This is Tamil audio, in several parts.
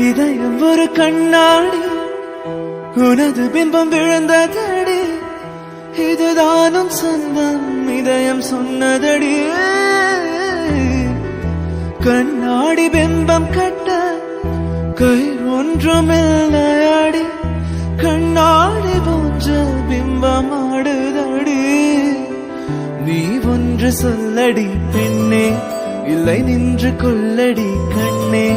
இதயம் ஒரு கண்ணாடி, உனது பிம்பம் விழுந்ததடி, இதுதானும் சொந்தம் இதயம் சொன்னதடி. கண்ணாடி பிம்பம் கட்ட கை ஒன்றுமில்லையாடி, கண்ணாடி போன்ற பிம்பம் ஆடுதடி. நீ ஒன்று சொல்லடி பெண்ணே, இல்லை நின்று கொள்ளடி கண்ணே.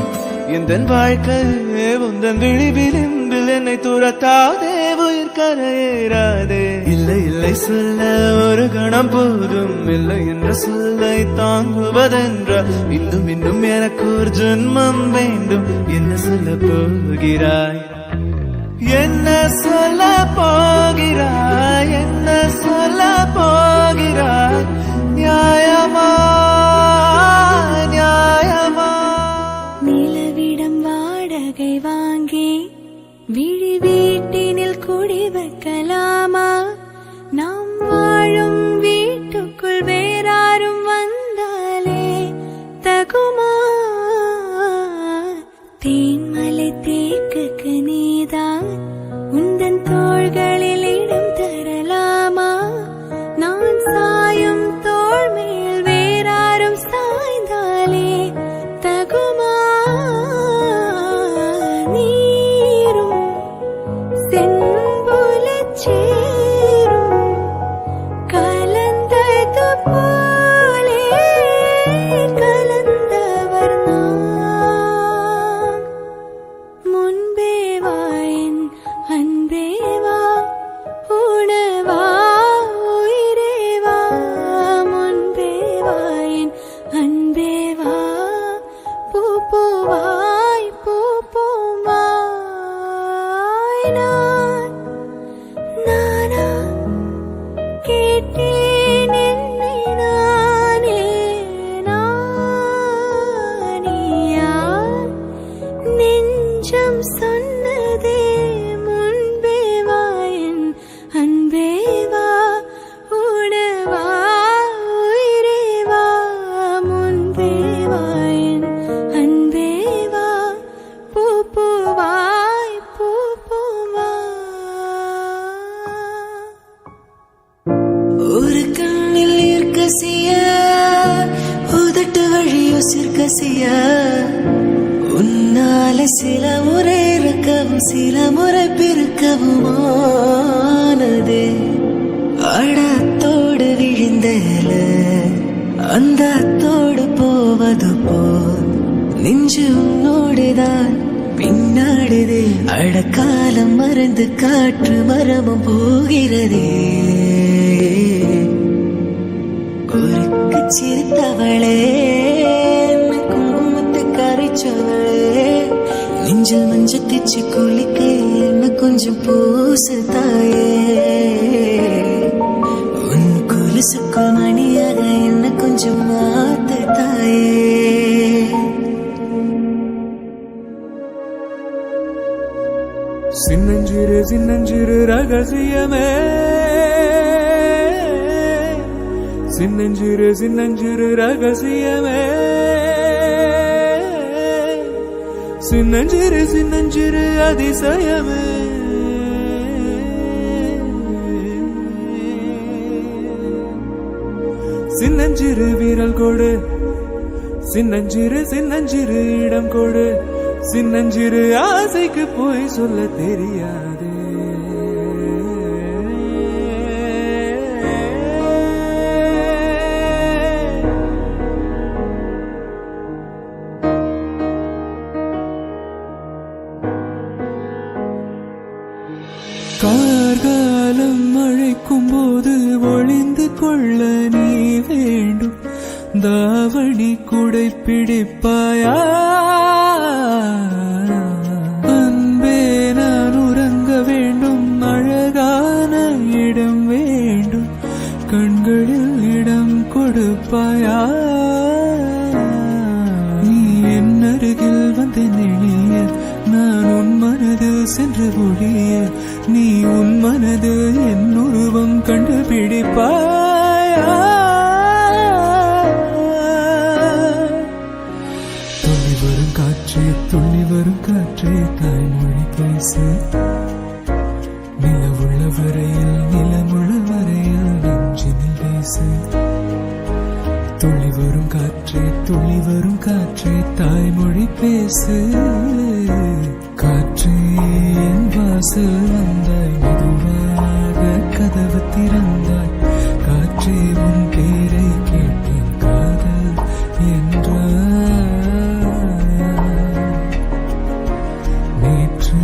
எந்தன் வாழ்க்கையே உந்தன் விழிவிளிம்பில் என்னை துரத்தாதே, உயிர் கரையேறாதே. இல்லை இல்லை சொல்ல ஒரு கணம் போதும், இல்லை என்ற சொல்லை தாங்குவதென்ற இன்னும் இன்னும் எனக்கு ஒரு ஜென்மம் வேண்டும். என்ன சொல்ல போகிறாய், என்ன சொல்ல போகிறாய், என்ன சொல்ல போகிறாய்? நியாயமா நியாயமா? நிலவிடம் வாடகை வாங்கி விழி வீட்டினில் குடி வைக்கலாமா? நாம் வாழும் வீட்டுக்குள் வேறாரும் வந்தாலே தகுமா? தேன்மலை தேக்கு நீதான் உந்தன் தோள்களில் இடம் தரலாமா? நான் சாயும் தோள் மேல் வேறாரும் சாய்ந்தாலே தகுமா? நீரும் செம்புலச் சேரும் கலந்தது போலே கலந்தவர் நாம். முன்பே வா என் அன்பே வா, உணவா உயிரே வா. முன்பே வா என் அன்பே வா, பூ பூவாய் பூ பூவாய். நானா கேட்டேன் என்னை நானே, நானியா நெஞ்சம் சொன்னதே. முன்பே வா என் அன்பே வா, உணவா உயிரே வா. முன்பே வா என் அன்பே வா, பூ பூவாய் பூ பூவா. ஒரு கண்ணில் ஈர்க்கசிய, உதட்டு வழி யோசிற்கசிய, உன்னால சில முறை இறக்கவும் சில முறை பிறக்கவும் ஆனதே. அடத்தோடு விழுந்தல அந்த அத்தோடு போவது போல் நெஞ்சு உன்னோடுதான் பின்னாடுதே. அடக்காலம் மறந்து காற்று மரமும் போகிறதே. குறுக்கு சிரித்தவளே, குங்குமத்தை கரைச்சவளே, நெஞ்சில் மஞ்சள் தேச்சு குளிக்க என்ன கொஞ்சம் பூசு தாயே. உன் கொலுசுக்குள் மணியாக என்ன கொஞ்சம் மாத்து தாயே. சின்னஞ்சிறு சின்னஞ்சிறு ரகசியமே, சின்னஞ்சிறு சின்னஞ்சிறு ரகசியமே, சின்னஞ்சிறு சின்னஞ்சிறு அதிசயமே. சின்னஞ்சிறு வீரல் கொடு, சின்னஞ்சிறு சின்னஞ்சிறு இடம் கொடு, சின்னஞ்சிறு ஆசைக்கு போய் சொல்ல தெரியாதே. கார்காலம் அழைக்கும் போது ஒளிந்து கொள்ள நீ வேண்டும். தாவணி குடை பிடிப்பாயா? அன்பே நான் உறங்க வேண்டும், அழகான இடம் வேண்டும், கண்களில் இடம் கொடுப்பாயா? நீ என் அருகில் வந்து நெளிய, நான் உன் மனதில் சென்று ஒழிய, நீ உன் மனது என் உருவம் கண்டுபிடிப்பாயா? துளி வரும் காற்று துள்ளி வரும் காற்றே தாய்மொழி பேசு நிலவுள்ள வரையில் நிலமுள்ள வரையில் நெஞ்சினில் பேசு துள்ளி வரும் காற்றே தாய்மொழி பேசு காற்றே என் வாசல் வந்தாய் மெதுவாக கதவு திறந்தாய் காற்றே உன் பேரை கேட்டேன் காதல் என்றாய் நேற்று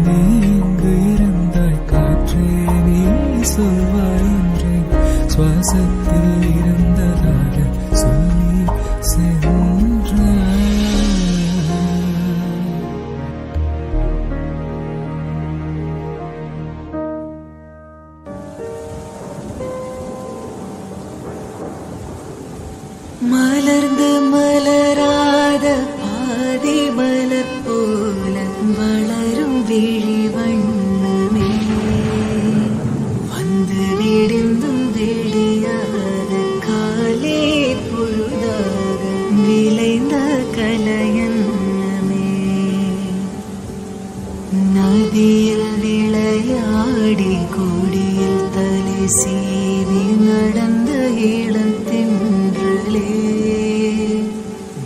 நீ இங்கு இருந்தாய் காற்றே நீ சொல்வாய் என்றேன் சுவாசத்தில் இருந்ததாக சொல்லி சென்றாய் மலர்ந்து மலராத பாதி மலர் போல வளரும் விழி வண்ணமே வந்து விடிந்தும் விடியாத காலே பொழுதாக விளைந்த கலையன்னமே நதியில் விளையாடி கொடியில் தலை சீவி நடந்த இளந்தென்றலே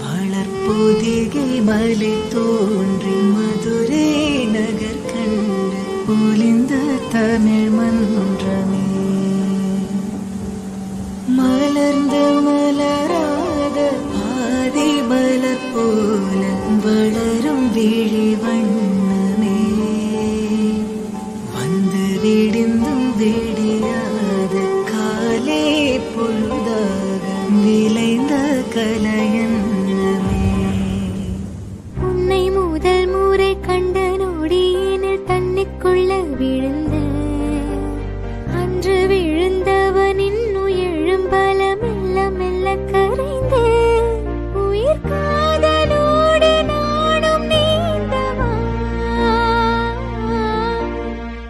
வளர்ப்பொதிகை மலை தோன்றி மதுரை நகர் கண்டு பொலிந்த தமிழ் மன்றமே மலர்ந்து மலராத பாதி மலர் போல வளரும் விழி வண்ணமே வந்து விடிந்தும் விடியாத காலே பொழுதாக விளைந்த கலையன்னமே உன்னை முதல் முறை கண்ட நொடியினில் தன்னைக்குள்ள விழுந்த அன்று விழுந்தவனின் உயிரும் பல மெல்ல மெல்ல கரைந்த உயிர் காதலோடு நானும் நீந்தவா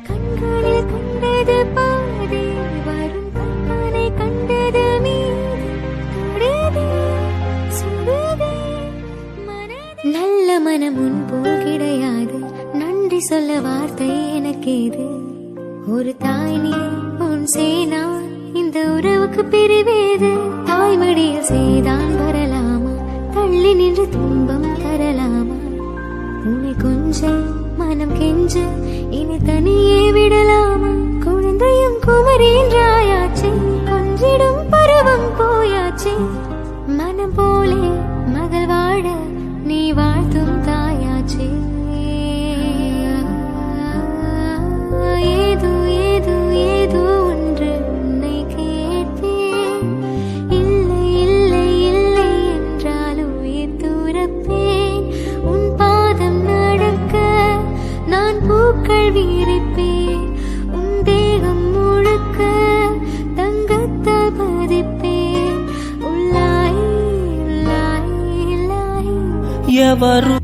கண்களில் கண்டது பாதி வரும் கண்ணனை கண்டது மீது தொடுதே சுடுதே மனதே நல்ல மனம் உன் போல் கிடையாது நன்றி சொல்ல வார்த்தை எனக்கேது ஒரு தாய் நீ உன் சேனா இந்த உறவுக்கு பிரிவேது தாய்மடியில் செய்தான் வரலாமா தள்ளி நின்று துன்பம் தரலாமா உன்னை கொஞ்சம் மனம் கெஞ்ச இனி தனியே விடலாமா குழந்தையும் குமரின்றாயாச்சே கொஞ்சிடும் பருவம் போயாச்சே மனம் போலே மகள் வாழ நீ வாழ்த்தும் தாயாச்சே ஏதோ ஏதோ ஏதோ ஒன்று உன்னை கேட்பேன் இல்லை இல்லை இல்லை என்றால் உயிர் துறப்பேன் உன் பாதம் நடக்க நான் பூக்கள் விரிப்பேன் உன் தேகம் முழுக்க தங்கத்தால் பதிப்பேன் உள்ளாய் உள்ளாய் உள்ளாய் ఎవరు